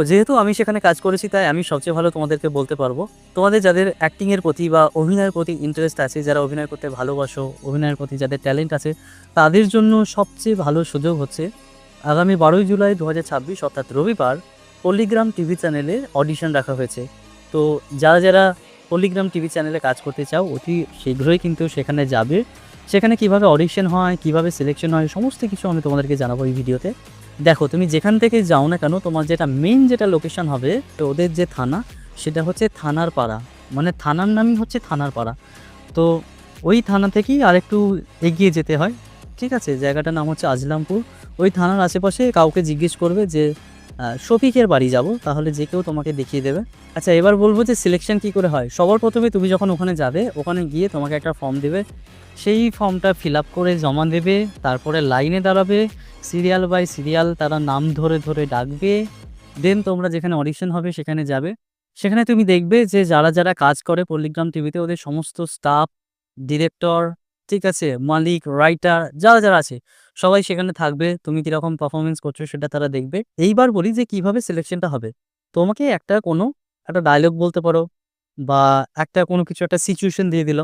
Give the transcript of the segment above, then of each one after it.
দেখো, যেহেতু আমি সেখানে কাজ করেছি তাই আমি সবচেয়ে ভালো তোমাদেরকে বলতে পারবো। তোমাদের যাদের অ্যাক্টিংয়ের প্রতি বা অভিনয়ের প্রতি ইন্টারেস্ট আছে, যারা অভিনয় করতে ভালোবাসো, অভিনয়ের প্রতি যাদের ট্যালেন্ট আছে, তাদের জন্য সবচেয়ে ভালো সুযোগ হচ্ছে আগামী 12ই জুলাই 2026 অর্থাৎ রবিবার পল্লিগ্রাম টিভি চ্যানেলে অডিশন রাখা হয়েছে। তো যারা পল্লিগ্রাম টিভি চ্যানেলে কাজ করতে চাও অতি শীঘ্রই কিন্তু সেখানে যাবে। সেখানে কিভাবে অডিশন হয়, কিভাবে সিলেকশন হয়, সমস্ত কিছু আমি তোমাদেরকে জানাবো এই ভিডিওতে। দেখো, তুমি যেখান থেকে যাও না কেন, তোমার যেটা মেইন যেটা লোকেশন হবে, তো ওদের যে থানা, সেটা হচ্ছে থানার পাড়া। মানে থানার নামই হচ্ছে থানার পাড়া। তো ওই থানা থেকেই আরেকটু এগিয়ে যেতে হয়। ঠিক আছে, জায়গাটার নাম হচ্ছে আজলামপুর। ওই থানার আশেপাশে কাউকে জিজ্ঞেস করবে যে শফিকের বাড়ি যাব, তাহলে যে কেউ তোমাকে দেখিয়ে দেবে। আচ্ছা, এবার বলবো যে সিলেকশন কী করে হয়। সবার প্রথমে তুমি যখন ওখানে যাবে, ওখানে গিয়ে তোমাকে একটা ফর্ম দেবে, সেই ফর্মটা ফিল আপ করে জমা দেবে। তারপরে লাইনে দাঁড়াবে, সিরিয়াল বাই সিরিয়াল তারা নাম ধরে ধরে ডাকবে। দেন তোমরা যেখানে অডিশন হবে সেখানে যাবে। সেখানে তুমি দেখবে যে যারা কাজ করে পল্লিগ্রাম টিভিতে, ওদের সমস্ত স্টাফ, ডিরেক্টর, ঠিক আছে, মালিক, রাইটার, যারা আছে সবাই সেখানে থাকবে। তুমি কীরকম পারফরমেন্স করছো সেটা তারা দেখবে। এইবার বলি যে কিভাবে সিলেকশনটা হবে। তোমাকে একটা ডায়লগ বলতে পারো, বা কোনো কিছু একটা সিচুয়েশন দিয়ে দিল।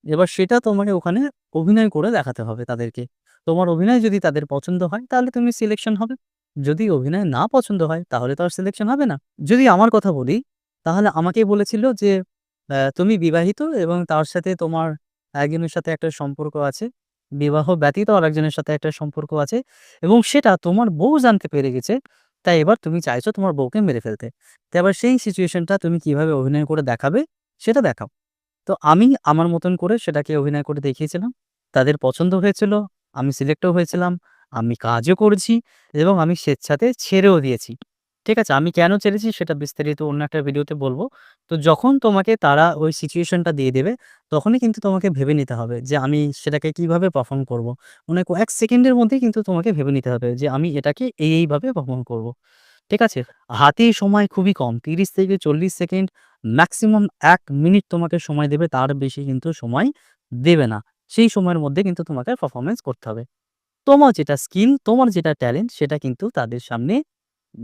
এবার সেটা তোমাকে ওখানে অভিনয় করে দেখাতে হবে তাদেরকে। তোমার অভিনয় যদি তাদের পছন্দ হয় তাহলে তুমি সিলেকশন হবে। যদি অভিনয় না পছন্দ হয় তাহলে তো আর সিলেকশন হবে না। যদি আমার কথা বলি, তাহলে আমাকে বলেছিল যে তুমি বিবাহিত এবং তার সাথে তোমার একজনের সাথে একটা সম্পর্ক আছে। বিবাহ ব্যতীত আরেকজনের সাথে একটা সম্পর্ক আছে এবং সেটা তোমার বউ জানতে পেরে গেছে। তাই এবার তুমি চাইছো তোমার বউকে মেরে ফেলতে। তো এবার সেই সিচুয়েশনটা তুমি কিভাবে অভিনয় করে দেখাবে সেটা দেখাও। তো আমি আমার মতন করে সেটাকে অভিনয় করে দেখিয়েছিলাম। তাদের পছন্দ হয়েছিল, আমি সিলেক্টও হয়েছিলাম, আমি কাজও করেছি এবং আমি স্বেচ্ছাতে ছেড়েও দিয়েছি। ঠিক আছে? আমি কেন ছেড়েছি সেটা বিস্তারিত অন্য একটা ভিডিওতে বলব। তো যখন তোমাকে তারা ওই সিচুয়েশনটা দিয়ে দেবে, তখনই কিন্তু তোমাকে ভেবে নিতে হবে যে আমি সেটাকে কিভাবে পারফর্ম করব। মানে কয়েক সেকেন্ডের মধ্যেই কিন্তু তোমাকে ভেবে নিতে হবে যে আমি এটাকে এইভাবে পারফর্ম করব। ঠিক আছে? হাতে সময় খুবই কম। ৩০ থেকে ৪০ সেকেন্ড, ম্যাক্সিমাম ১ মিনিট তোমাকে সময় দেবে। তার বেশি কিন্তু সময় দেবে না। সেই সময়ের মধ্যে কিন্তু তোমাকে পারফরম্যান্স করতে হবে। তোমার যেটা স্কিল, তোমার যেটা ট্যালেন্ট সেটা কিন্তু তাদের সামনে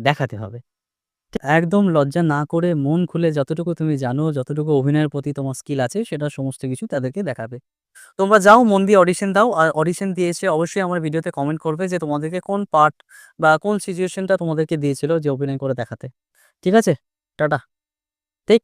দেখাতে হবে। একদম লজ্জা না করে মন খুলে যতটুকু তুমি জানো, যতটুকু অভিনয়ের প্রতি তোমার স্কিল আছে সেটা সমস্ত কিছু তাদেরকে দেখাবে। তোমরা যাও, মন দিয়ে অডিশন দাও। আর অডিশন দিয়ে এসে অবশ্যই আমার ভিডিওতে কমেন্ট করবে যে তোমাদেরকে কোন পার্ট বা কোন সিচুয়েশনটা তোমাদেরকে দিয়েছিল যে অভিনয় করে দেখাতে। ঠিক আছে? টাটা। টেক